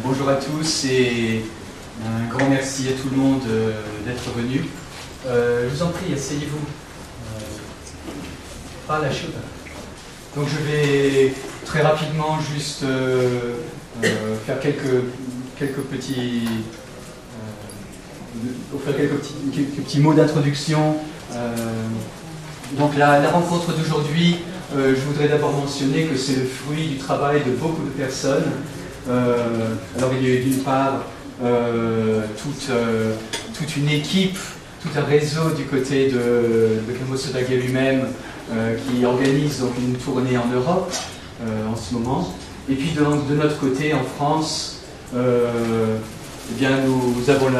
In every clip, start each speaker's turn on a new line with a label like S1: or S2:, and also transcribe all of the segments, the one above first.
S1: Bonjour à tous et un grand merci à tout le monde d'être venu. Je vous en prie, asseyez-vous. Pas la chute. Donc je vais très rapidement juste faire quelques petits mots d'introduction. Donc la rencontre d'aujourd'hui, je voudrais d'abord mentionner que c'est le fruit du travail de beaucoup de personnes. Alors il y a eu d'une part toute une équipe, tout un réseau du côté de Kempo Sotake lui-même qui organise donc une tournée en Europe en ce moment. Et puis de notre côté en France, eh bien, nous avons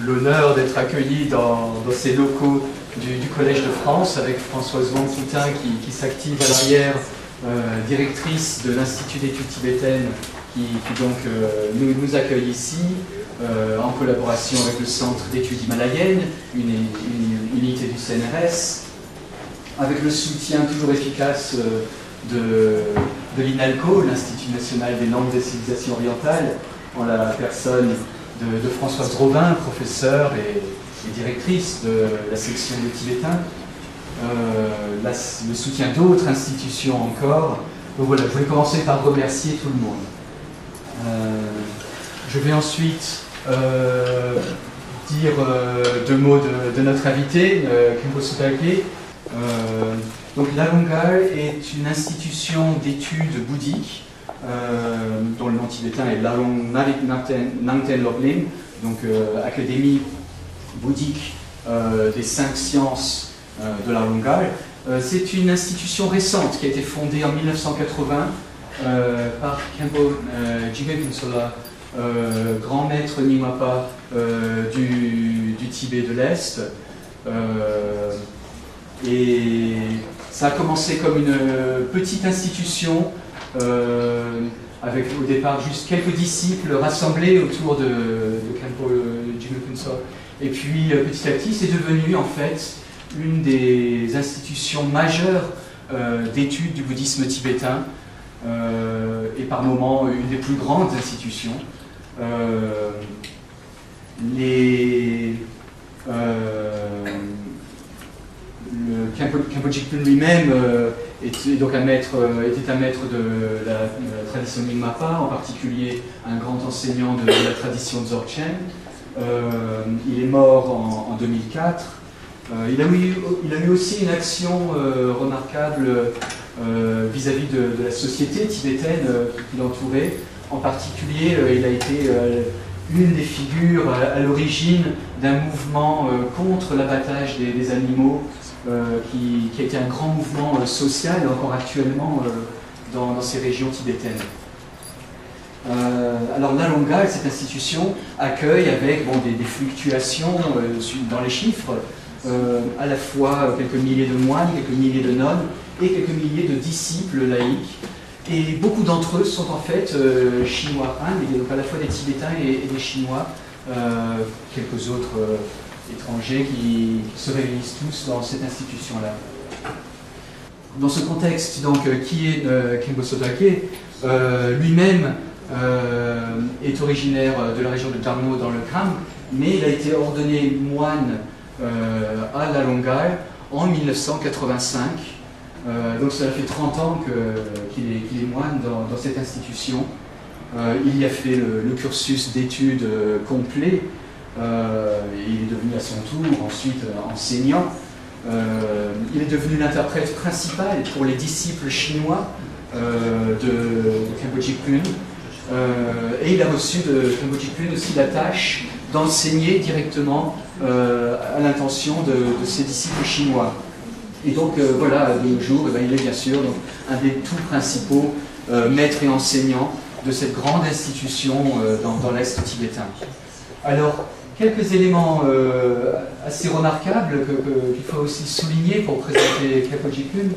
S1: l'honneur d'être accueillis dans ces locaux du Collège de France avec Françoise Wang-Poutin qui s'active à l'arrière, directrice de l'Institut d'études tibétaines qui donc nous accueille ici en collaboration avec le Centre d'études himalayennes, une unité du CNRS, avec le soutien toujours efficace de l'INALCO, l'Institut national des langues des civilisations orientales, en la personne de Françoise Robin, professeure et directrice de la section de tibétain, le soutien d'autres institutions encore. Donc voilà, je vais commencer par remercier tout le monde. Je vais ensuite dire deux mots de notre invité, Kempo Sotake. Donc l'Alungal est une institution d'études bouddhiques dont le nom tibétain est Lalong Nangten Lobling, donc Académie bouddhique des 5 sciences de l'Alungal. C'est une institution récente qui a été fondée en 1980 par Khenpo Jigme Phuntshola, grand maître Nyingmapa du Tibet de l'Est. Et ça a commencé comme une petite institution avec au départ juste quelques disciples rassemblés autour de Khenpo Jigme Phuntshola. Et puis petit à petit, c'est devenu en fait une des institutions majeures d'études du bouddhisme tibétain et par moments une des plus grandes institutions. Le Khenpo Jigme lui-même était un maître de la tradition Nyingmapa, en particulier un grand enseignant de la tradition Dzogchen. Il est mort en 2004. Il a eu aussi une action remarquable vis-à-vis de la société tibétaine qui l'entourait. En particulier, il a été une des figures à l'origine d'un mouvement contre l'abattage des animaux, qui a été un grand mouvement social encore actuellement dans ces régions tibétaines. Alors l'Alungal, cette institution, accueille avec des fluctuations dans les chiffres, à la fois quelques milliers de moines, quelques milliers de nonnes et quelques milliers de disciples laïcs. Et beaucoup d'entre eux sont en fait chinois, donc à la fois des Tibétains et des Chinois, quelques autres étrangers qui se réunissent tous dans cette institution-là. Dans ce contexte, donc, qui est Kempo Sotake lui-même est originaire de la région de Darmo dans le Kham, mais il a été ordonné moine à l'Alungal en 1985. Donc ça fait 30 ans qu'il est moine dans cette institution. Il y a fait le cursus d'études complet. Il est devenu à son tour ensuite enseignant. Il est devenu l'interprète principal pour les disciples chinois de Khenpo Jigme. Et il a reçu de Khenpo Jigme aussi la tâche d'enseigner directement à l'intention de ses disciples chinois. Et donc voilà, de nos jours, il est bien sûr donc, un des tout principaux maîtres et enseignants de cette grande institution dans l'Est tibétain. Alors, quelques éléments assez remarquables qu'il faut aussi souligner pour présenter Khenpo Jigme.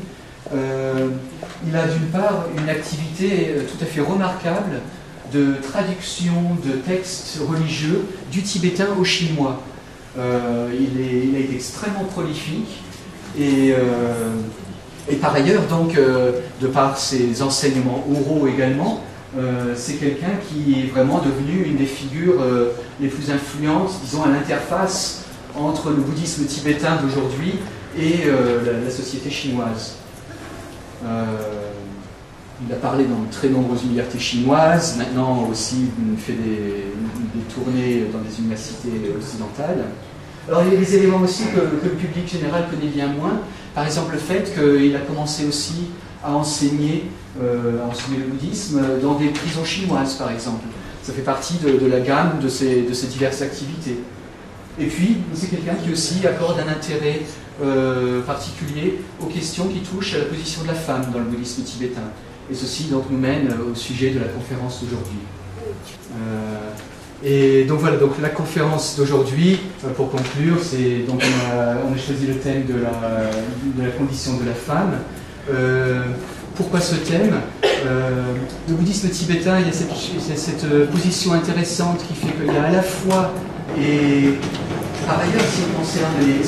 S1: Il a d'une part une activité tout à fait remarquable de traduction de textes religieux du tibétain au chinois. Il a été extrêmement prolifique et Et par ailleurs, donc, de par ses enseignements oraux également, c'est quelqu'un qui est vraiment devenu une des figures les plus influentes, disons, à l'interface entre le bouddhisme tibétain d'aujourd'hui et la société chinoise. Il a parlé dans de très nombreuses universités chinoises, maintenant aussi il fait des tournées dans des universités occidentales. Alors il y a des éléments aussi que le public général connaît bien moins. Par exemple le fait qu'il a commencé aussi à enseigner le bouddhisme dans des prisons chinoises par exemple. Ça fait partie de la gamme de ces diverses activités. Et puis c'est quelqu'un qui aussi accorde un intérêt particulier aux questions qui touchent à la position de la femme dans le bouddhisme tibétain. Et ceci donc nous mène au sujet de la conférence d'aujourd'hui. Et donc voilà, donc la conférence d'aujourd'hui, pour conclure, c'est donc on a choisi le thème de la condition de la femme. Pourquoi ce thème? Le bouddhisme tibétain, il y a cette position intéressante qui fait qu'il y a à la fois, et par ailleurs si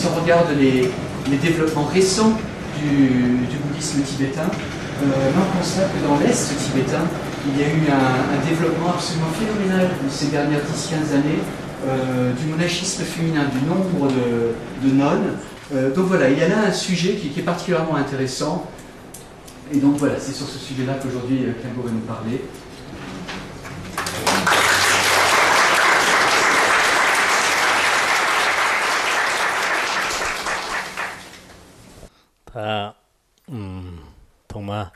S1: on regarde les développements récents du bouddhisme tibétain, on constate que dans l'Est tibétain, il y a eu un développement absolument phénoménal ces dernières 10-15 années du monachisme féminin, du nombre de nonnes. Donc voilà, il y a là un sujet qui est particulièrement intéressant. Et donc voilà, c'est sur ce sujet-là qu'aujourd'hui Kengo va nous parler.
S2: Toma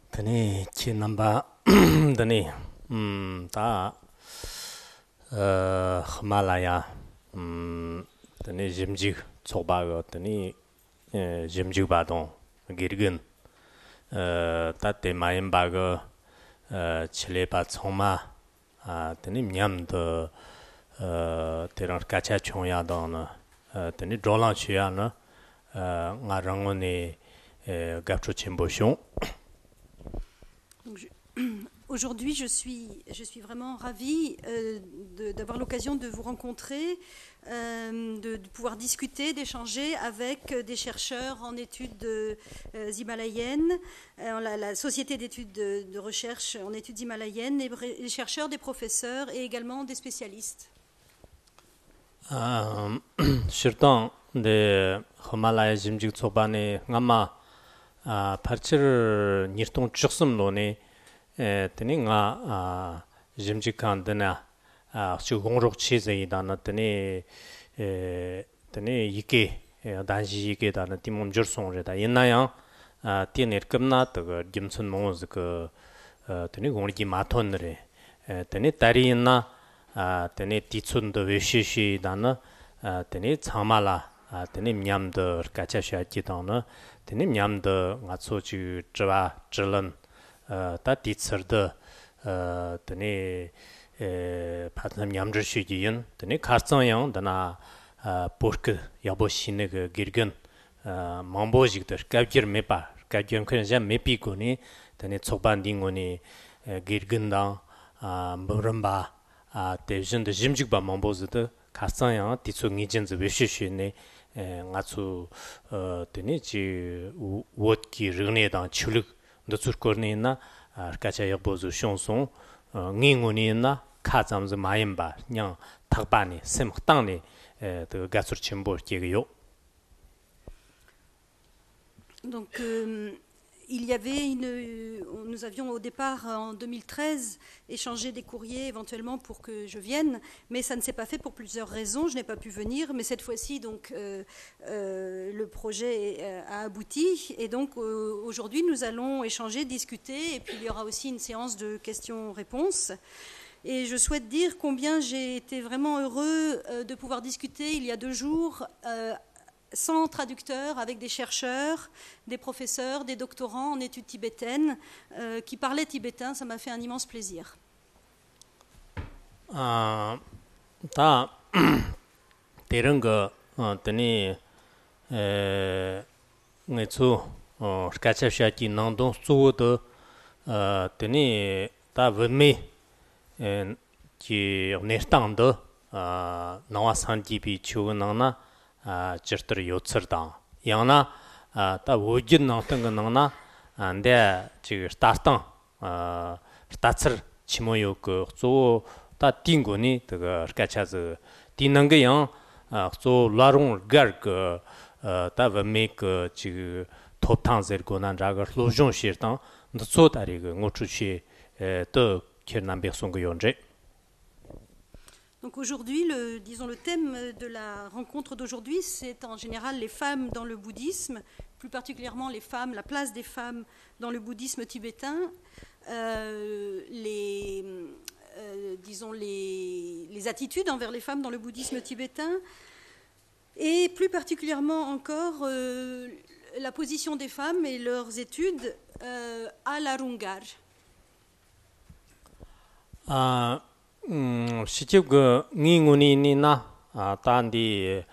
S2: Tani Chinamba Dani Ta Himalaya Tani Jimjig Tsobago Tani Jimjig Badon Girgun Tate Mayimbago Chileba Tsoma Tani Myam de Teran Kacha Chonya Don Tani Drolan Chiana
S3: Aujourd'hui, je suis vraiment ravie d'avoir l'occasion de vous rencontrer, de pouvoir discuter, d'échanger avec des chercheurs en études himalayennes, la société d'études de recherche en études himalayennes, les chercheurs, des professeurs et également des spécialistes.
S2: Surtout de Himalaya Jimjig Tsobane Ngama Parcher Nirton Chursumlone Teninga Jimjig Kandana Sugongro Chise Dana Tene Yike Danji Yike Dana Timon Jurson Reda Yenaya Tiner Kamna Gimson Mons Tenigongri Matonre Tene Tarina Tene Titsun de Vishishi Dana Tene Tsamala Tene Myamde Kacha Kitana Tene Myamde Natsochu Java Jilan Tatitserde Tene Patnam Yamdrishigian Tene Kartsanyang Dana Pork Yaboshinig Girgun Mambojik der Kabir Mepa Kabir Kanja Mepikoni Tene Tsobandingoni Girgundang Muramba Division de Jimjigba Mambozde Kartsanyang Titsu Nijinz Vishishine Natsu Tenichi Wotki Rene dans Chuluk de Turkornina Kacha Yabozu Chanson Ningونینا کاتامز مایم با نیان تقبانی سمختانی de Gatsur Chimbo Kiriyo.
S3: Donc il y avait nous avions au départ en 2013 échangé des courriers éventuellement pour que je vienne, mais ça ne s'est pas fait pour plusieurs raisons. Je n'ai pas pu venir, mais cette fois-ci donc le projet a abouti et donc aujourd'hui nous allons échanger, discuter et puis il y aura aussi une séance de questions-réponses. Et je souhaite dire combien j'ai été vraiment heureux de pouvoir discuter il y a 2 jours sans traducteur, avec des chercheurs, des professeurs, des doctorants en études tibétaines qui parlaient tibétain. Ça m'a fait un immense plaisir.
S2: Ta teranga tani ngetsu skachashaki nandon sudo tani ta venme qui nertande nawa sanji bi chugnana Chirter Yotserdang. Yana 다 오진 나왔던 거 나나 안데 지금 스타트 스타트 치모요 그조다 띵고니 그거 같이서 디는 거양 조 라롱 가르 다 메이크 지금 톱탕zer 고난 자가 로종 시르당 너소다리 그 ngochushi 또 kirnambekson go yonje.
S3: Donc aujourd'hui, disons le thème de la rencontre d'aujourd'hui, c'est en général les femmes dans le bouddhisme, plus particulièrement les femmes, la place des femmes dans le bouddhisme tibétain, disons les attitudes envers les femmes dans le bouddhisme tibétain, et plus particulièrement encore la position des femmes et leurs études à l'Arungar.
S2: 시집 그 닝운이나 단디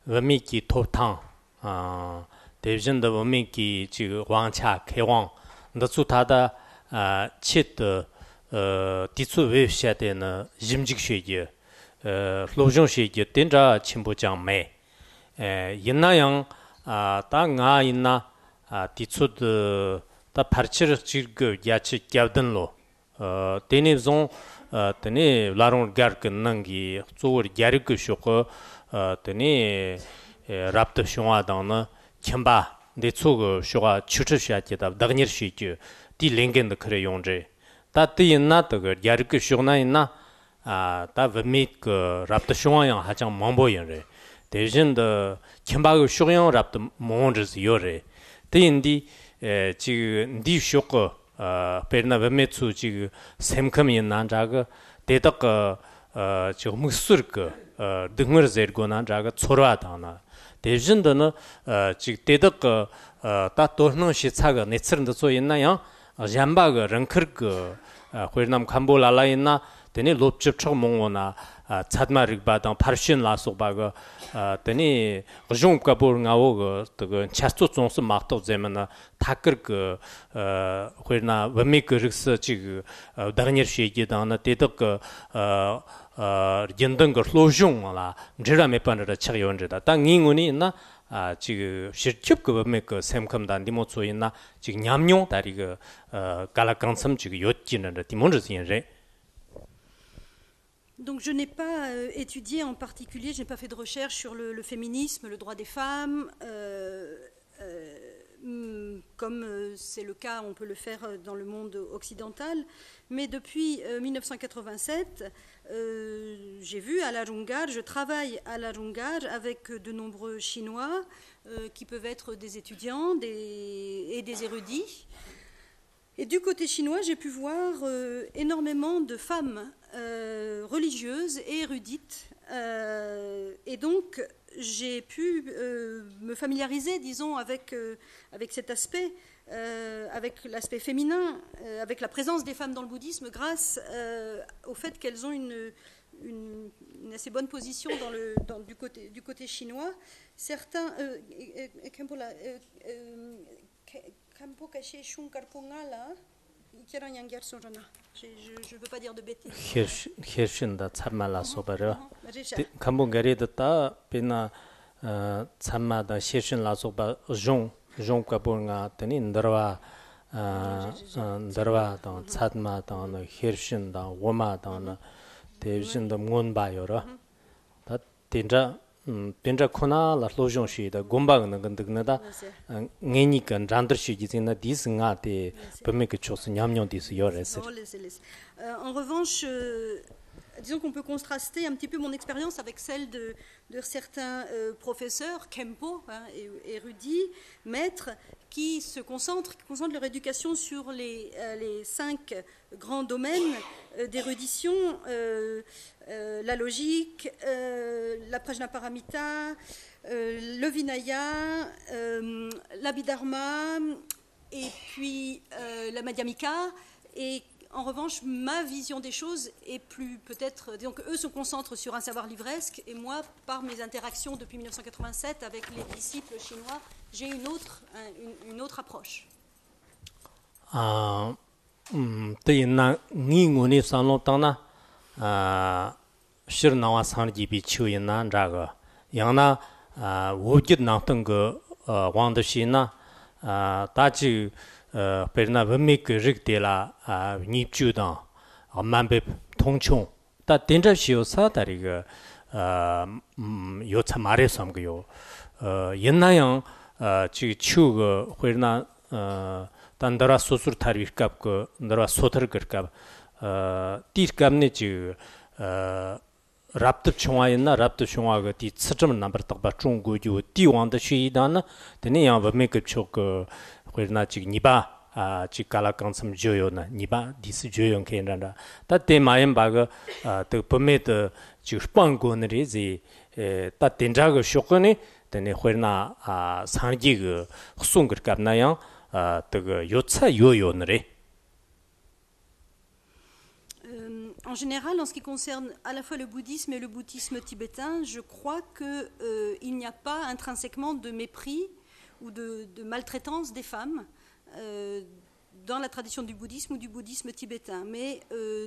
S2: 원미기 토탕 대전의 원미기 지금 왕차 개왕 너수타다 쳇的디수 외셔되는 임직学계 로종学계 된자 친부장매 인나양 다가 있나 디수의 다 파르치르 지그 야치 갸든로 데니존 tene larong gar ke nangi zowor gyari ke shoko tene rapta shongwa dang kimba de zog shoga chuchu sha je da dagnir shi ju di lengen de kre yongje ta ti na de gyari ke shogna na ta vmit ke rapta shongwa yang ha jang mangbo yin re de jin de kimba ge shogyang rapta mongje zi yo re de yin di ji di shoko 페르나 베메츠 지금 샘컴이 난자가 대덕 저 무스르그 등을 제르고난 자가 초라하다나 대진도는 지금 대덕 다 도는 시차가 네츠른도 소 있나요 잠바가 런커그 회남 캄볼라라 있나 되니 롭접척 몽오나 차드마릭 바당 파르신 라소바가 되니 중국가 보르가오 그 차스토 종스 막도 제면나 타कर 그 회나 원미그릭스 지금 다니르 시기다나 대덕 연등 거 로종라 제라메 판르다 차요온제다 땅잉운이 있나 지금 실습 그 원미그 샘컴단 디모초 있나 지금 냠용 다리 그 갈라강섬 지금 요찌는 디몬르스 인제.
S3: Donc je n'ai pas étudié en particulier, je n'ai pas fait de recherche sur le féminisme, le droit des femmes, comme c'est le cas, on peut le faire dans le monde occidental. Mais depuis 1987, j'ai vu à l'Arungar, je travaille à l'Arungar avec de nombreux Chinois qui peuvent être des étudiants et des érudits. Et du côté chinois, j'ai pu voir énormément de femmes religieuses et érudites. Et donc, j'ai pu me familiariser, disons, avec cet aspect, avec l'aspect féminin, avec la présence des femmes dans le bouddhisme grâce au fait qu'elles ont une assez bonne position du côté chinois. Certains... je ne veux pas dire de bêtises.
S2: Hirshinda Tsamala Sobara. Kambogarida Pina Tsamada Hirshin La Soba Jong Kabunga Tenin Darwa Darwa Don Tsatma Don Hirshin da Woma Don Division the Moon Bayora. That Tinja Pinja Kona la Lojongshi the Gumbang Nagandagna Nenikan Randershi is in a disngate Pemik Chos Nyamyon dis Yores.
S3: En revanche, disons qu'on peut contraster un petit peu mon expérience avec celle de certains professeurs, Kempo, érudits, maîtres, qui concentrent leur éducation sur les 5 grands domaines d'érudition, la logique, la Prajnaparamita, le Vinaya, l'Abhidharma, et puis la Madhyamika. Et en revanche, ma vision des choses est plus peut-être... Donc eux se concentrent sur un savoir livresque, et moi, par mes interactions depuis 1987 avec les disciples chinois, j'ai une autre approche.
S2: 다지 베르나 범미그 릭데라 닙주당 만배 통총 다 된저시오사 다리가 요차 말해서 함고요 옛나양 지 추가 회나 단다라 소술 타리갑 그 너라 소터 그갑 디갑네 지 랍트 총화였나 랍트 총화가 디 츠점 넘버 딱바 중국요 디왕의 쉬이다나 드네야 버메급 초그 회나 지 니바 지 칼라칸섬 조요나 니바 디스 조용 켄란다 다때 마엠 바가 더 버메드 지 스방고너리지 다 된자가 쇼거니 드네 회나 상지그 송그갑나양 그 요차 요요너리
S3: En général, en ce qui concerne à la fois le bouddhisme et le bouddhisme tibétain, je crois qu'il n'y a pas intrinsèquement de mépris ou de maltraitance des femmes dans la tradition du bouddhisme ou du bouddhisme tibétain. Mais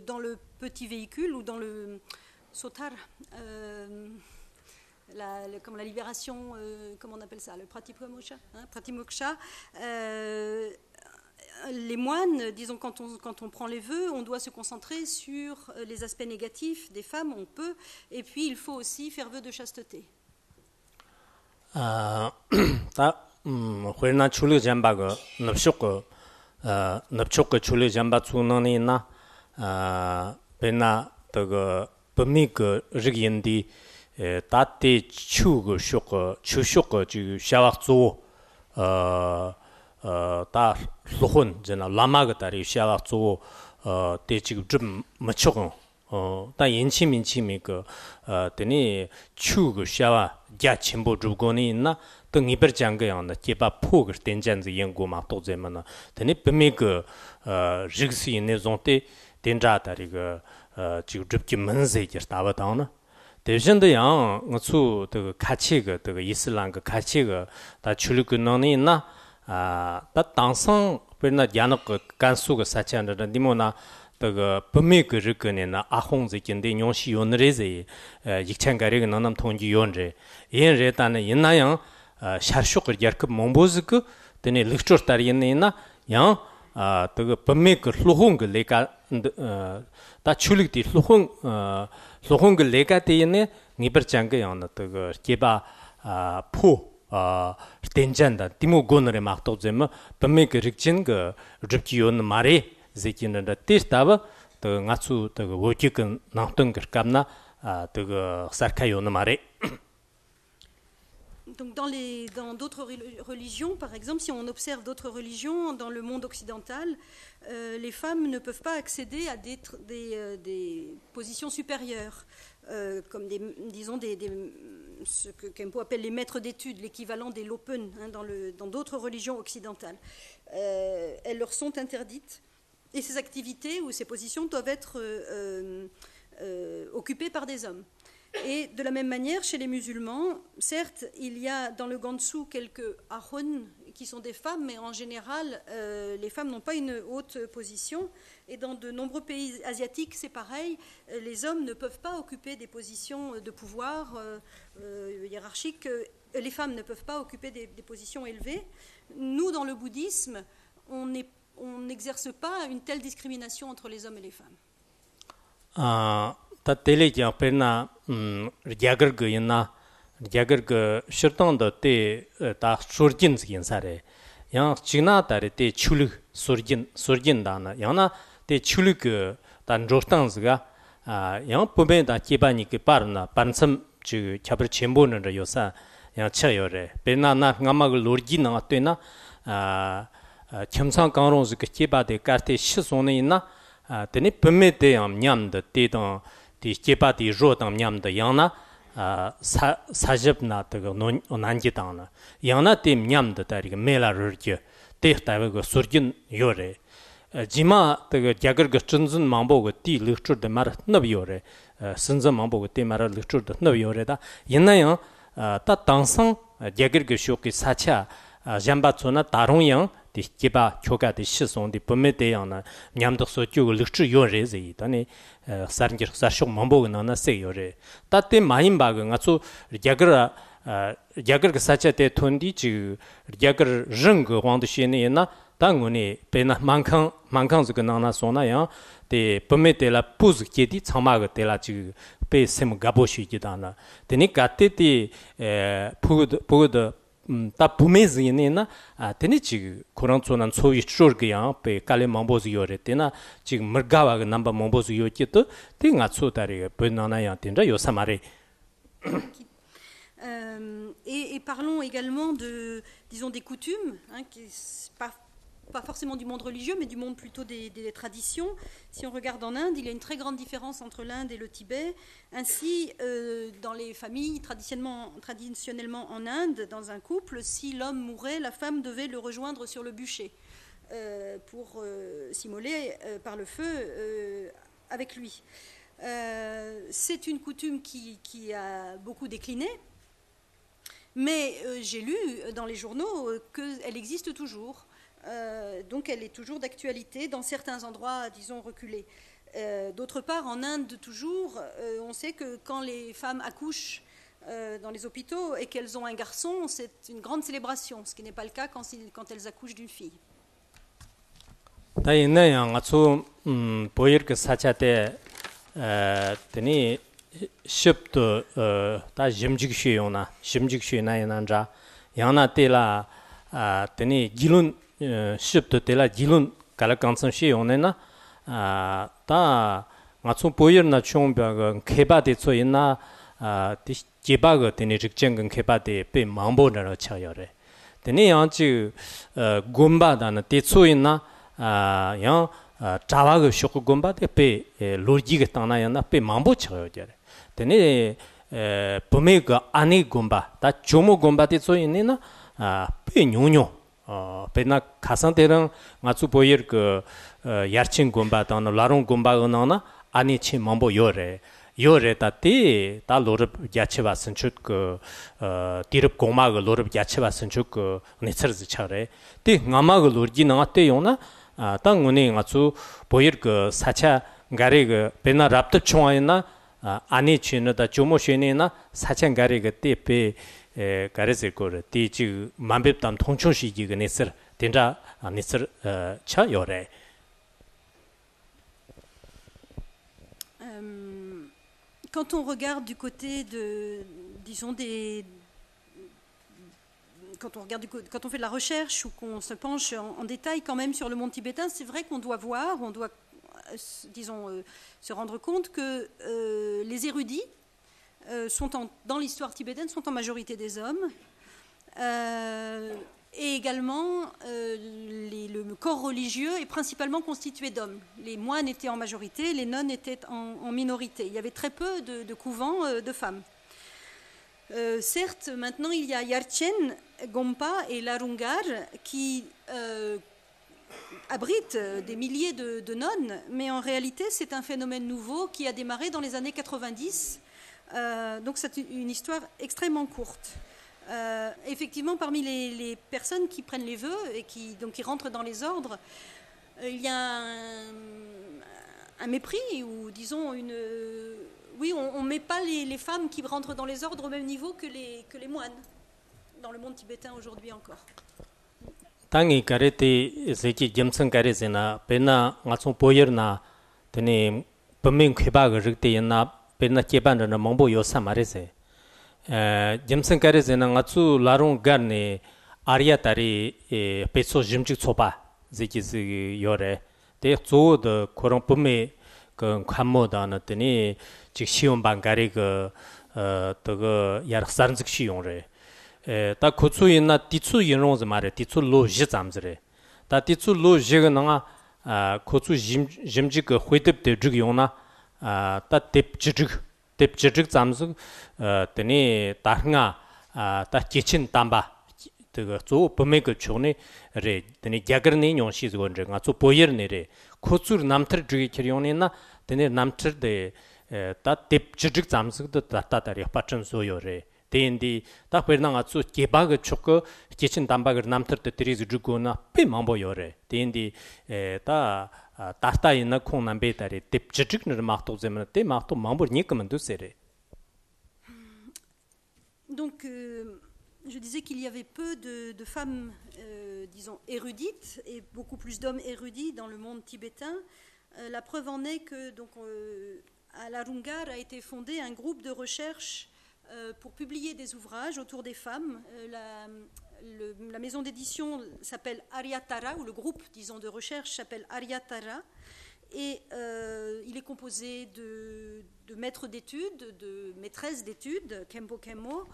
S3: dans le petit véhicule ou dans le sotar, comme la libération, comment on appelle ça, le pratimoksha, les moines, disons, quand on prend les vœux, on doit se concentrer sur les aspects négatifs des femmes, on peut, et puis il faut aussi faire vœu de chasteté.
S2: 회나 출리 잠바가 납쇼고 출리 잠바 추나니나 베나 그 범미그 르기엔디 따티 추고 쇼고 추쇼고 지 샤왁조 다 로혼 제나 라마가 다리 샤와조 때 지금 좀 맞춰고 다 인치민치미 그 되니 추그 샤와 야 침보 주고니 있나 등 이별 장거야나 제바 포그 된잔지 연구마 도제만나 되니 범미 그 릭스 있는 존테 된자다리 그 지금 접기 문제 있다바다나 대신도 양 어수 그 같이 그 이슬람 그 같이 그다 출근원이 있나 다 당상 베나 야노 그 간수가 사찬다 디모나 그 범미그 르근이나 아홍즈긴데 용시 요너레제 익찬가리가 나남 통지 요언제 인레다는 인나양 샤쇼거 야크 몽보즈그 데네 릭초르타리나 양 그 범미그 로홍그 레가 다 출릭디 로홍그 레가데네 니버장게 양나 그 제바 포 된잔다 디모고너레 막도제마 범미그 릭진 그 르키온 마레 제kinda testava de ngatsu de wokiken nangtung kamna de sarkayon mare.
S3: Donc dans d'autres religions, par exemple, si on observe d'autres religions dans le monde occidental, les femmes ne peuvent pas accéder à des positions supérieures, comme ce que Kempo appelle les maîtres d'études, l'équivalent des lopen dans d'autres religions occidentales. Elles leur sont interdites. Et ces activités ou ces positions doivent être occupées par des hommes. Et de la même manière, chez les musulmans, certes, il y a dans le Gansu quelques ahun qui sont des femmes, mais en général, les femmes n'ont pas une haute position. Et dans de nombreux pays asiatiques, c'est pareil. Les hommes ne peuvent pas occuper des positions de pouvoir hiérarchiques. Les femmes ne peuvent pas occuper des positions élevées. Nous, dans le bouddhisme, on n'exerce pas une telle discrimination entre les hommes et les femmes.
S2: Ta tele ya pena jagar ge na jagar ge shirtang de te ta surjin zin sare yang china ta te chulu surjin da na yang na te chulu ge dan rostang zga yang pobe da jebani ge parna pansam ju chabar chembo ne yo sa yang chayo re pena na ngama ge lorji na te na 첨상 강롱즈 그 제바데 까테 시손에 있나 데니 범메데 냠냠데 데던 디 제바디 로당 냠데 양나 사집나 데가 논난지당나 양나 데 냠데 다리가 메라르게 데타베고 소르긴 요레 지마 데가 자거거 춘준 망보고 디 르츠르데 말 너비요레 선전 망보고 데 말 르츠르데 너비요레다 옛나요 다 당상 자거거 쇼키 사차 잠바츠나 다롱양 디케바 초가데 시송디 범메데야나 냠덕소 쭈고 르츠 요레지 다니 사르게 사쇼 맘보그나나 세요레 따테 마임바가 가초 야그라 야거 사차테 톤디 지 야거 릉거 왕의 신이나 당원이 배나 만강 그 나나 소나야 데 범메텔라 부즈 게디 참마가텔라 지 베셈 가보시기다나 데니 가테티 부드 다 부메즈이네나 데니 지 코란초난 소위 쇼르기야 베 칼레 mambo즈 요레테나 지금 머가와가 남바 mambo즈 요키도 띵아 초다리 베나나야 텐자 요사마레.
S3: Et parlons également de, disons, des coutumes, hein, pas forcément du monde religieux, mais du monde plutôt des traditions. Si on regarde en Inde, il y a une très grande différence entre l'Inde et le Tibet. Ainsi, dans les familles, traditionnellement en Inde, dans un couple, si l'homme mourait, la femme devait le rejoindre sur le bûcher pour s'immoler par le feu avec lui. C'est une coutume qui a beaucoup décliné. Mais j'ai lu dans les journaux qu'elle existe toujours. Donc elle est toujours d'actualité dans certains endroits, disons, reculés. D'autre part, en Inde, toujours, on sait que quand les femmes accouchent dans les hôpitaux et qu'elles ont un garçon, c'est une grande célébration, ce qui n'est pas le cas quand elles accouchent d'une fille.
S2: 쉽도 다 점직시요나 심직시나야난자 양나 때라 되니 기룬 쉽도 때라 기룬 갈간선시요네나 다 맞소 보이르나 총벽은 개바데 소이나 디 개바가 되니 직전근 개바데 배 망보는 쳐요래 되니 양지 곰바다는 대소이나 양 자와가 쇼고 곰바데 배 로지가 땅나야나 배 망보 쳐요래 되네 범에가 아니 곰바 다 조모 곰바티 소이니나 페뇽뇽 베나 가산데랑 마츠 보이르 그 야친 곰바 다나 라롱 곰바 나나 아니 치 mambo 요레 다티 다 로르 야치바슨 춥그 디럽 고마가 로르 야치바슨 춥그 네처즈 차레 티 나마가 로르기 나한테 요나 땅은이 마츠 보이르 그 사차 가리그 베나 랍트 총아이나 아니 치는다 조모시네나 사천가리 그때 배 가르실 거를 뒤지 만백담 통충시기가 냈어 된다 냈어 차 요래.
S3: Quand on regarde du côté de, disons, quand on fait de la recherche ou qu'on se penche en détail quand même sur le monde tibétain, c'est vrai qu'on doit disons, se rendre compte que les érudits dans l'histoire tibétaine sont en majorité des hommes et également le corps religieux est principalement constitué d'hommes. Les moines étaient en majorité, les nonnes étaient en minorité. Il y avait très peu de couvents de femmes. Certes, maintenant il y a Yarchen, Gompa et Larungar qui abrite des milliers de nonnes, mais en réalité c'est un phénomène nouveau qui a démarré dans les années 90, donc c'est une histoire extrêmement courte. Effectivement, parmi les personnes qui prennent les vœux et qui rentrent dans les ordres, il y a un mépris ou disons oui, on ne met pas les femmes qui rentrent dans les ordres au même niveau que les moines dans le monde tibétain aujourd'hui encore.
S2: 당이 가르티 세기 점선 가르세나 베나 맞송 보여나 되니 범민 쾌바가 르때였나 베나 개반르나 몽보 요사 말에세 점선 가르세나 맞수 라롱 가르네 아리아타리 베소 짐직 초바 제기스 요레 데 조도 코랑 범미 그 관모다나 되니 즉 시온 방가리 그 더그 야르산즉 시용레 다 고추이나 디추 인용즈 말에 디추 로지 잠즈레 다 디추 로지가 나가 고추 짐지 그 회듭대 죽이오나 다 뎁지직 잠즈 되니 다흥아 다 기친 담바 그 조 범메 그 총네 레 되니 야거네 용시즈곤저 가조 보여르네레 고추 남터 죽이 키리오네나 되니 남터데 다 뎁지직 잠즈도 다다다리 빠천 소요레 대인디 딱 베르나가 주 개박을 촉고 기친 담박을 남터때 드리즈 주고나 삐망보요래 대인디 다 따따이나 콩남베다리 뎁지직너 막도 제면 때 막도 망보 니까면 두세래.
S3: Donc, je disais qu'il y avait peu de femmes, disons, érudites et beaucoup plus d'hommes érudits dans le monde tibétain. La preuve en est que, donc, à Larungar a été fondé un groupe de recherche pour publier des ouvrages autour des femmes. La maison d'édition s'appelle Aryatara, ou le groupe, disons, de recherche s'appelle Aryatara. Et il est composé de maîtres d'études, de maîtresses d'études, Kempo Kemmo,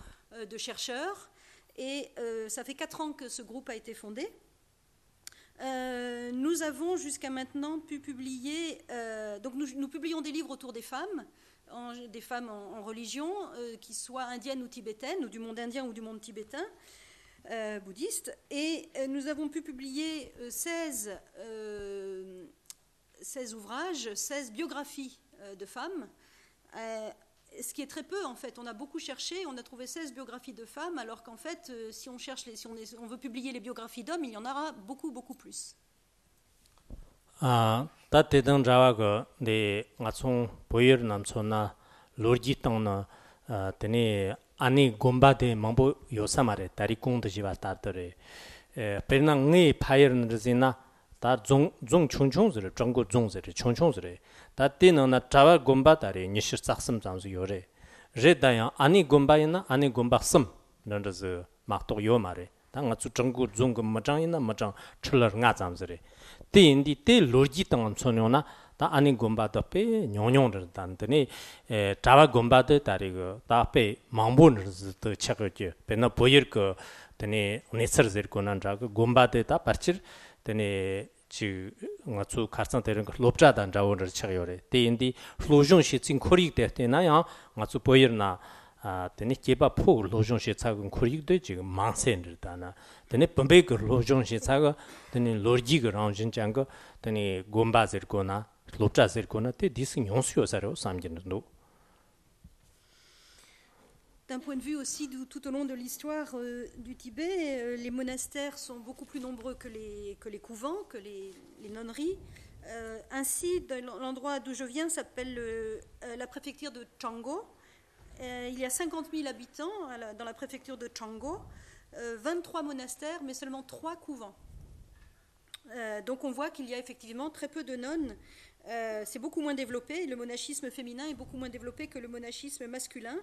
S3: de chercheurs. Et ça fait 4 ans que ce groupe a été fondé. Nous avons jusqu'à maintenant pu publier... donc nous publions des livres autour des femmes en religion, qui soient indiennes ou tibétaines, ou du monde indien ou du monde tibétain, bouddhiste. Et nous avons pu publier 16 ouvrages, 16 biographies de femmes, ce qui est très peu en fait. On a beaucoup cherché, on a trouvé 16 biographies de femmes, alors qu'en fait, si on cherche, on veut publier les biographies d'hommes, il y en aura beaucoup, beaucoup plus.
S2: 다 대등 자와가 네 맞송 보여 남촌나 로지 땅나 되네 아니 곰바데 망보 요사마레 다리 공드지와 따더레 베낭이 파이르는 지나 다종 총총즈를 중국 종즈를 총총즈를 다 때는 자와 곰바다리 니시 작심 장수 요래 제다야 아니 곰바이나 아니 곰박섬 너르즈 막도 요마레 당가 중국 종금 마장이나 마장 출러 nga 잠즈레 때인디 때 로지 땅 손요나 다 아니 곰바도 빼 뇽뇽을 단더니 자와 곰바데 다리고 다빼 망본르즈 책을지 베나 보일 거 되니 네서즈를 고난 자고 곰바데 다 빠치 되니 지 ngazu karsan tereng lobja dan jawoner chayore te indi lojong shi cin khorik de na ya ngazu boyirna teni keba pho lojong shi chagun khorik de ji mangsen da na teni bombe ge lojong shi chaga teni lorji ge rangjin jang ge teni gomba zer ko na lobja zer ko na te dis nyonsyo saro samjin no.
S3: D'un point de vue aussi, tout au long de l'histoire du Tibet, les monastères sont beaucoup plus nombreux que les couvents, que les nonneries. Ainsi, l'endroit d'où je viens s'appelle la préfecture de Chango. Il y a 50 000 habitants dans la préfecture de Chango, 23 monastères, mais seulement 3 couvents. Donc on voit qu'il y a effectivement très peu de nonnes. C'est beaucoup moins développé, le monachisme féminin est beaucoup moins développé que le monachisme masculin.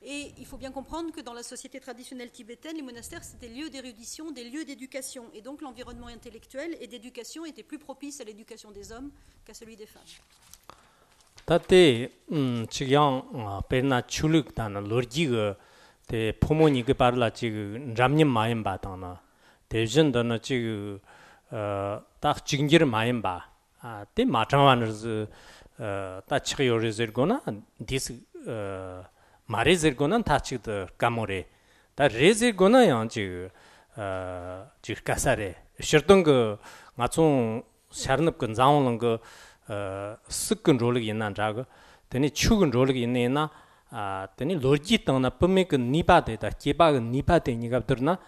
S3: Et il faut bien comprendre que dans la société traditionnelle tibétaine, les monastères, c'était des lieux d'érudition, des lieux d'éducation. Et donc l'environnement intellectuel et d'éducation était plus propice à l'éducation des hommes qu'à celui des femmes.
S2: 다때 지금 베나 출력다는 로지가 대 부모님이 발라 지금 잠님 마음 받다나 대전도는 지금 딱 증기를 마음 봐. 때 마찬가지로 다 치료를 디스 마레즈르고는 다치도 까모레 다 레즈르고는 양지 지가사레 셔던 거 맞총 샤르납 근자오는 거 습근 rol이 있는 자가 되니 추근 rol이 있네나 되니 로지 땅나 범메 그 니바데다 개바가 니바데 니갑들나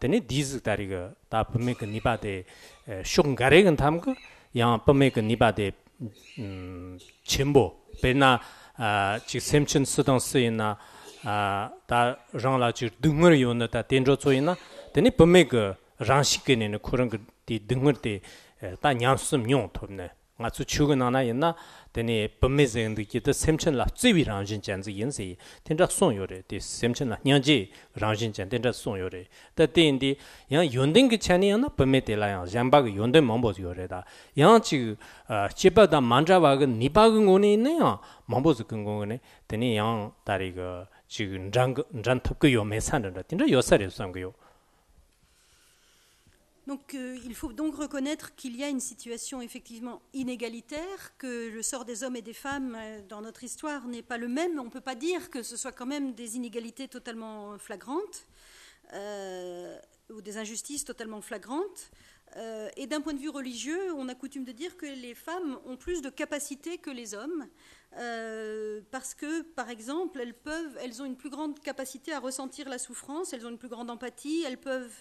S2: 되니 디즈 다리가 다 범메 그 니바데 쇼가레근 담고 양 범메 그 니바데 첨보 베나 지 샘천 쓰던 쓰이나 다 장라 지 등을 요나다 된조 조이나 되니 범메 그 장식게는 그런 그디 등을데 다 냠스음 용 톱네 맞수 추근 하나 있나 되니 범메즈인데 기타 샘천라 쯔위 장진 잔지 인세 된자 송요래 디 샘천라 냥지 장진 잔 된자 송요래 다데인디 양 연된 그 차니나 범메데라야 잠바가 연된 몽보즈 요래다 양지 제바다 만자바가 니바근 오네 있네요 몽보즈 근고네 되니 양 다리가 지금 장 톱그 요메 산다 된자 요사레 상고요.
S3: Donc il faut donc reconnaître qu'il y a une situation effectivement inégalitaire, que le sort des hommes et des femmes dans notre histoire n'est pas le même. On ne peut pas dire que ce soit quand même des inégalités totalement flagrantes ou des injustices totalement flagrantes. Et d'un point de vue religieux, on a coutume de dire que les femmes ont plus de capacités que les hommes, parce que, par exemple, elles ont une plus grande capacité à ressentir la souffrance, elles ont une plus grande empathie, elles peuvent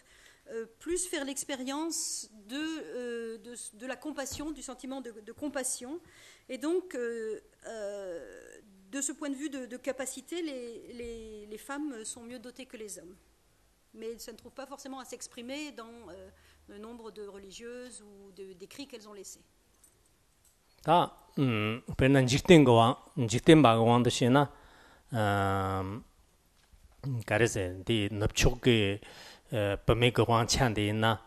S3: plus faire l'expérience de la compassion, du sentiment de compassion. Et donc, de ce point de vue de capacité, les femmes sont mieux dotées que les hommes. Mais ça ne trouve pas forcément à s'exprimer dans le nombre de religieuses ou d'écrits qu'elles ont laissés.
S2: 다 베난 직된 바고원도시나 가르세 디 납축게 범메가 왕찬데나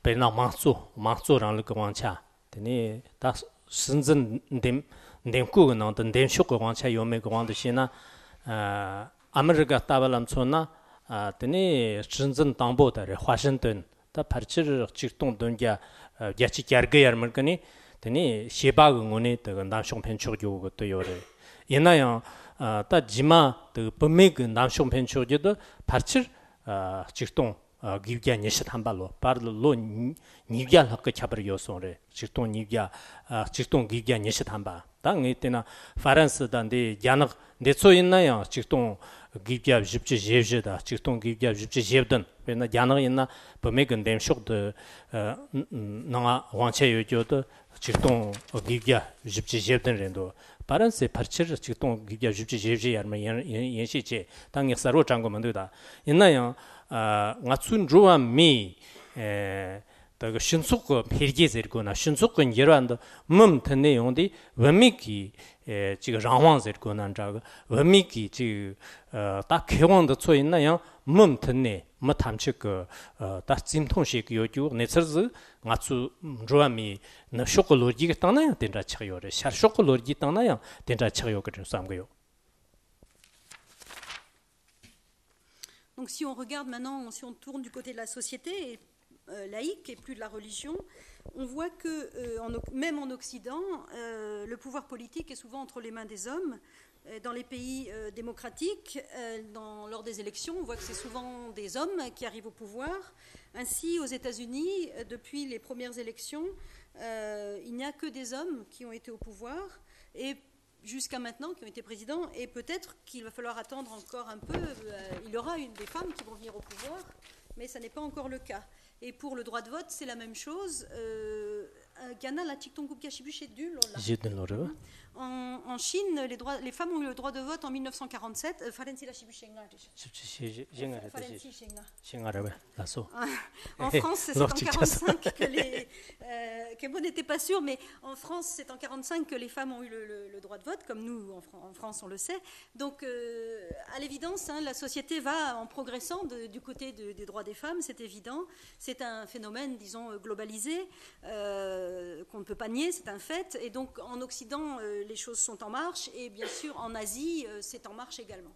S2: 베나 망조랑 그 왕차 되니 다 신전 댐쿠가 나던 댐쇼가 왕차 요메가 왕도시나 아메리카 따발람촌나 되니 신전 당보다를 화신던 다 파르치르 직동던자 야치 갸르게야르머니 되니 시바응원이 그 남성편 쪽이고 또 요래 옛날에 다 지마 그 범메그 남성편 쪽에도 파르치 직동 기기야 예시 한발로 바르로 니기야 학교 잡으려 요소래 직동 니기야 직동 기기야 예시 한바 당 이때나 프랑스단데 야나 내초 있나요 직동 기기야 집지 제브다 직동 기기야 집지 제브든 왜나 야나 있나 범메그 댐쇼도 나가 왕체 요조도 직동 기기야 집지 제브든 렌도 파란색 파르치르 직동 기기야 집지 제브지 야르마 연시제 당에 서로 장고만도다 있나요 ngātsūn rūwa mī 다그 신속거 폐기제거나 신속건 예로한도 몸 텐네 용디 원미기 지금 랑왕제거나 자가 원미기 지딱 개원도 쳐 있나요 몸 텐네 뭐 탐측 다 진통식 요구 네서즈 ngātsū rūwa mī 나 쇼콜로지가 땅나요 된다 쳐요래 샤 쇼콜로지 땅나요 된다 쳐요 그런 삼고요.
S3: Donc si on regarde maintenant, si on tourne du côté de la société laïque et plus de la religion, on voit que même en Occident, le pouvoir politique est souvent entre les mains des hommes. Dans les pays démocratiques, lors des élections, on voit que c'est souvent des hommes qui arrivent au pouvoir. Ainsi, aux États-Unis, depuis les premières élections, il n'y a que des hommes qui ont été au pouvoir et jusqu'à maintenant, qui ont été présidents, et peut-être qu'il va falloir attendre encore un peu. Il y aura des femmes qui vont venir au pouvoir, mais ça n'est pas encore le cas. Et pour le droit de vote, c'est la même chose. Ghana, la en Chine, les femmes ont eu le droit de vote en 1947. En France, c'est en 1945 que bon n'était pas sûr, mais en France, c'est en 1945 que les femmes ont eu le droit de vote, comme nous, en France, on le sait. Donc, à l'évidence, la société va en progressant du côté des droits des femmes, c'est évident. C'est un phénomène, disons, globalisé, qu'on ne peut pas nier, c'est un fait. Et donc, en Occident, les choses sont en marche, et bien sûr, en Asie, c'est en marche également.